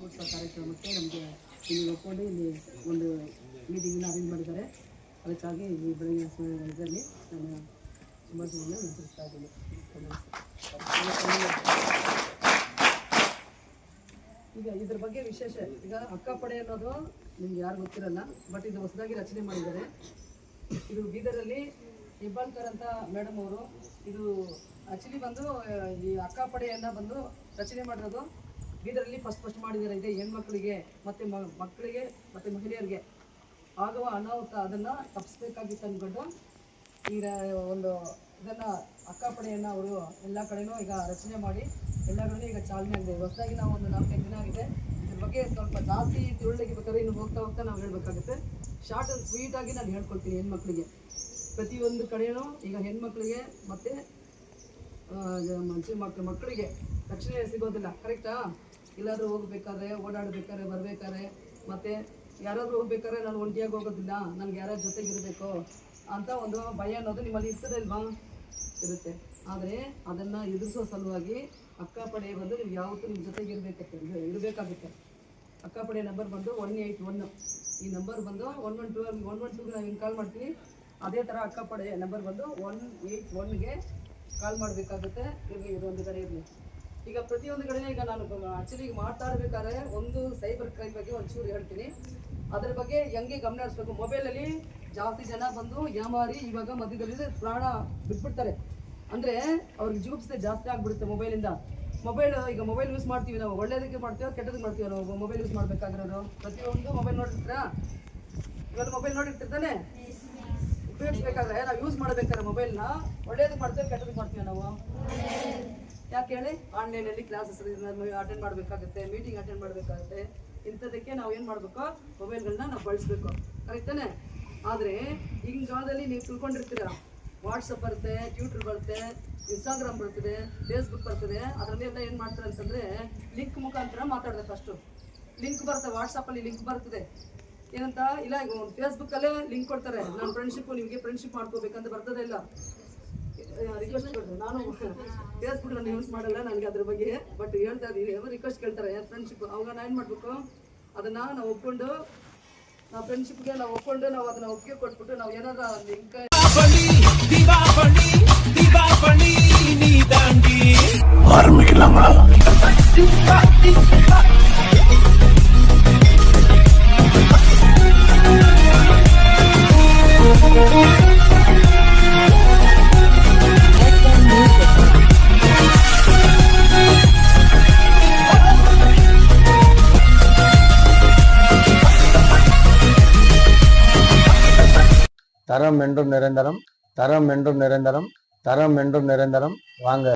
ರಥೋತ್ಸವ ಕಾರ್ಯಕ್ರಮಕ್ಕೆ ನಮಗೆ ಇಲ್ಲಿ ಒಪ್ಕೊಂಡು ಇಲ್ಲಿ ಒಂದು ಮೀಟಿಂಗನ್ನು ಅರೇಂಜ್ ಮಾಡಿದ್ದಾರೆ. ಅದಕ್ಕಾಗಿ ಇಲ್ಲಿ ಬೆಳಗಿನ ಇದರಲ್ಲಿ ನಾನು ಶುಭಾಶಯಗಳನ್ನು ವಿತರಿಸ್ತಾ ಇದ್ದೀನಿ. ಈಗ ಇದ್ರ ಬಗ್ಗೆ ವಿಶೇಷ, ಈಗ ಅಕ್ಕಪಡೆ ಅನ್ನೋದು ನಿಮ್ಗೆ ಯಾರು ಗೊತ್ತಿರಲ್ಲ, ಬಟ್ ಇದು ಹೊಸದಾಗಿ ರಚನೆ ಮಾಡಿದ್ದಾರೆ. ಇದು ಬೀದರಲ್ಲಿ ಹೆಬ್ಬಾಳ್ಕರ್ ಅಂತ ಮೇಡಮ್ ಅವರು ಇದು ಆ್ಯಕ್ಚುಲಿ ಬಂದು ಈ ಅಕ್ಕಪಡೆಯನ್ನು ಬಂದು ರಚನೆ ಮಾಡಿರೋದು ಬೀದರಲ್ಲಿ ಫಸ್ಟ್ ಮಾಡಿದ್ದಾರೆ. ಇದೆ ಹೆಣ್ಮಕ್ಳಿಗೆ ಮತ್ತು ಮಕ್ಕಳಿಗೆ ಮತ್ತು ಮಹಿಳೆಯರಿಗೆ ಆಗುವ ಅನಾಹುತ ಅದನ್ನು ತಪ್ಪಿಸ್ಬೇಕಾಗಿತ್ತು ಅಂದ್ಕೊಂಡು ಈಗ ಒಂದು ಇದನ್ನು ಅಕ್ಕಪಡೆಯನ್ನು ಅವರು ಎಲ್ಲ ಕಡೆನೂ ಈಗ ರಚನೆ ಮಾಡಿ ಎಲ್ಲ ಕಡೆನೂ ಈಗ ಚಾಲನೆ ಆಗಿದೆ. ಹೊಸದಾಗಿ ನಾವು ಒಂದು 4-5 ದಿನ ಆಗಿದೆ. ಇದ್ರ ಬಗ್ಗೆ ಸ್ವಲ್ಪ ಜಾಸ್ತಿ ತಿಳುವಳಿಕೆ ಇನ್ನು ಹೋಗ್ತಾ ನಾವು ಹೇಳಬೇಕಾಗುತ್ತೆ. ಶಾರ್ಟ್ ಆ್ಯಂಡ್ ಸ್ವೀಟಾಗಿ ನಾನು ಹೇಳ್ಕೊಳ್ತೀನಿ. ಹೆಣ್ಮಕ್ಳಿಗೆ ಪ್ರತಿಯೊಂದು ಕಡೆಯೂ ಈಗ ಹೆಣ್ಮಕ್ಳಿಗೆ ಮತ್ತು ಮಕ್ಕಳಿಗೆ ರಕ್ಷಣೆ ಸಿಗೋದಿಲ್ಲ. ಕರೆಕ್ಟಾ? ಎಲ್ಲಾದರೂ ಹೋಗ್ಬೇಕಾದ್ರೆ, ಓಡಾಡಬೇಕಾದ್ರೆ, ಬರಬೇಕಾದ್ರೆ, ಮತ್ತು ಯಾರಾದರೂ ಹೋಗ್ಬೇಕಾದ್ರೆ ನಾನು ಒಂಟಿಯಾಗಿ ಹೋಗೋದಿಲ್ಲ, ನನಗೆ ಯಾರ ಜೊತೆಗಿರಬೇಕು ಅಂತ ಒಂದು ಭಯ ಅನ್ನೋದು ನಿಮ್ಮಲ್ಲಿ ಇರ್ತದೆ ಅಲ್ವಾ? ಇರುತ್ತೆ. ಆದರೆ ಅದನ್ನು ಎದುರಿಸೋ ಸಲುವಾಗಿ ಅಕ್ಕಪಡೆ ಬಂದು ನೀವು ಯಾವತ್ತೂ ನಿಮ್ಮ ಜೊತೆಗೆ ಇರಬೇಕಾಗುತ್ತೆ. ಅಕ್ಕಪಡೆ ನಂಬರ್ ಬಂದು 181. ಈ ನಂಬರ್ ಬಂದು 112ಗೆ ನಾವು ಹಿಂಗೆ ಕಾಲ್ ಮಾಡ್ತೀವಿ. ಅದೇ ಥರ ಅಕ್ಕಪಡೆ ನಂಬರ್ ಬಂದು 181ಗೆ ಕಾಲ್ ಮಾಡಬೇಕಾಗುತ್ತೆ. ಇರಲಿ, ಇದೊಂದು ಕಡೆ ಇರಲಿ. ಈಗ ಪ್ರತಿಯೊಂದು ಕಡೆ ಈಗ ನಾನು ಆ್ಯಕ್ಚುಲಿ ಮಾತಾಡಬೇಕಾದ್ರೆ ಒಂದು ಸೈಬರ್ ಕ್ರೈಮ್ ಬಗ್ಗೆ ಒಂಚೂರು ಹೇಳ್ತೀನಿ. ಅದರ ಬಗ್ಗೆ ಹೆಂಗೆ ಗಮನ ಹರಿಸ್ಬೇಕು. ಮೊಬೈಲಲ್ಲಿ ಜಾಸ್ತಿ ಜನ ಬಂದು ಯಾಮಾರಿ ಇವಾಗ ಮಧ್ಯದಲ್ಲಿ ಪ್ರಾಣ ಬಿಟ್ಬಿಡ್ತಾರೆ. ಅಂದರೆ ಅವ್ರಿಗೆ ಜೂಪ್ಸೆ ಜಾಸ್ತಿ ಆಗಿಬಿಡುತ್ತೆ ಮೊಬೈಲಿಂದ. ಈಗ ಮೊಬೈಲ್ ಯೂಸ್ ಮಾಡ್ತೀವಿ ನಾವು, ಒಳ್ಳೇದಕ್ಕೆ ಮಾಡ್ತೀವೋ ಕೆಟ್ಟದಕ್ಕೆ ಮಾಡ್ತೀವಿ ನಾವು ಮೊಬೈಲ್ ಯೂಸ್ ಮಾಡಬೇಕಾಗಿರೋದು. ಪ್ರತಿಯೊಂದು ಮೊಬೈಲ್ ನೋಡಿರ್ತೀರಾ? ಇವಾಗ ಮೊಬೈಲ್ ನೋಡಿರ್ತಿರ್ತಾನೆ. ಉಪಯೋಗಿಸ್ಬೇಕಾದ್ರೆ ನಾವು ಯೂಸ್ ಮಾಡಬೇಕಾದ್ರೆ ಮೊಬೈಲ್ನ ಒಳ್ಳೇದಕ್ಕೆ ಮಾಡ್ತೀವಿ ಕೆಟ್ಟದಕ್ಕೆ ಮಾಡ್ತೀವಿ ನಾವು? ಯಾಕೆ ಹೇಳಿ? ಆನ್ಲೈನಲ್ಲಿ ಕ್ಲಾಸಸ್ ಅಟೆಂಡ್ ಮಾಡಬೇಕಾಗುತ್ತೆ, ಮೀಟಿಂಗ್ ಅಟೆಂಡ್ ಮಾಡಬೇಕಾಗುತ್ತೆ. ಇಂಥದಕ್ಕೆ ನಾವು ಏನು ಮಾಡಬೇಕು? ಮೊಬೈಲ್ಗಳನ್ನ ನಾವು ಬಳಸಬೇಕು. ಕರೆಕ್ಟಾನೆ? ಆದರೆ ಈಗಿನ ಕಾಲದಲ್ಲಿ ನೀವು ತಿಳ್ಕೊಂಡಿರ್ತೀರ, ವಾಟ್ಸಪ್ ಬರುತ್ತೆ, ಟ್ವಿಟರ್ ಬರುತ್ತೆ, ಇನ್ಸ್ಟಾಗ್ರಾಮ್ ಬರ್ತದೆ, ಫೇಸ್ಬುಕ್ ಬರ್ತದೆ. ಅದರಲ್ಲೆಲ್ಲ ಏನು ಮಾಡ್ತಾರೆ ಅಂತಂದರೆ ಲಿಂಕ್ ಮುಖಾಂತರ ಮಾತಾಡೋದು. ಫಸ್ಟು ಲಿಂಕ್ ಬರುತ್ತೆ, ವಾಟ್ಸಪ್ಪಲ್ಲಿ ಲಿಂಕ್ ಬರ್ತದೆ. ಏನಂತ ಇಲ್ಲ, ಈಗ ಒಂದು ಫೇಸ್ಬುಕ್ಕಲ್ಲೇ ಲಿಂಕ್ ಕೊಡ್ತಾರೆ, ನಾನು ನಿಮಗೆ ಫ್ರೆಂಡ್ಶಿಪ್ ಮಾಡ್ಕೋಬೇಕಂತ ಬರ್ತದೆ. ಇಲ್ಲ, ರಿಕ್ವೆಸ್ಟ್ ಕೊಡ್ತಾರೆ. ನಾನು ಫೇಸ್ಬುಕ್ ನಾನು ಯೂಸ್ ಮಾಡಲ್ಲ, ನನಗೆ ಅದ್ರ ಬಗ್ಗೆ ಬಟ್ ಹೇಳ್ತಾ ಇದ್ದೀನಿ. ರಿಕ್ವೆಸ್ಟ್ ಕೇಳ್ತಾರೆ ಫ್ರೆಂಡ್ಶಿಪ್. ಅವಾಗ ನಾನು ಏನು ಮಾಡಬೇಕು? ಅದನ್ನು ನಾವು ಒಪ್ಕೊಂಡು, ನಾವು ಫ್ರೆಂಡ್ಶಿಪ್ಗೆ ನಾವು ಒಪ್ಕೊಂಡು ನಾವು ಅದನ್ನು ಒಪ್ಪಿಗೆ ಕೊಟ್ಬಿಟ್ಟು ನಾವು ಏನಾದ್ರು ಲಿಂಕ್ தரம் என்றும் நிரந்தரம், தரம் என்றும் நிரந்தரம், தரம் என்றும் நிரந்தரம். வாங்க.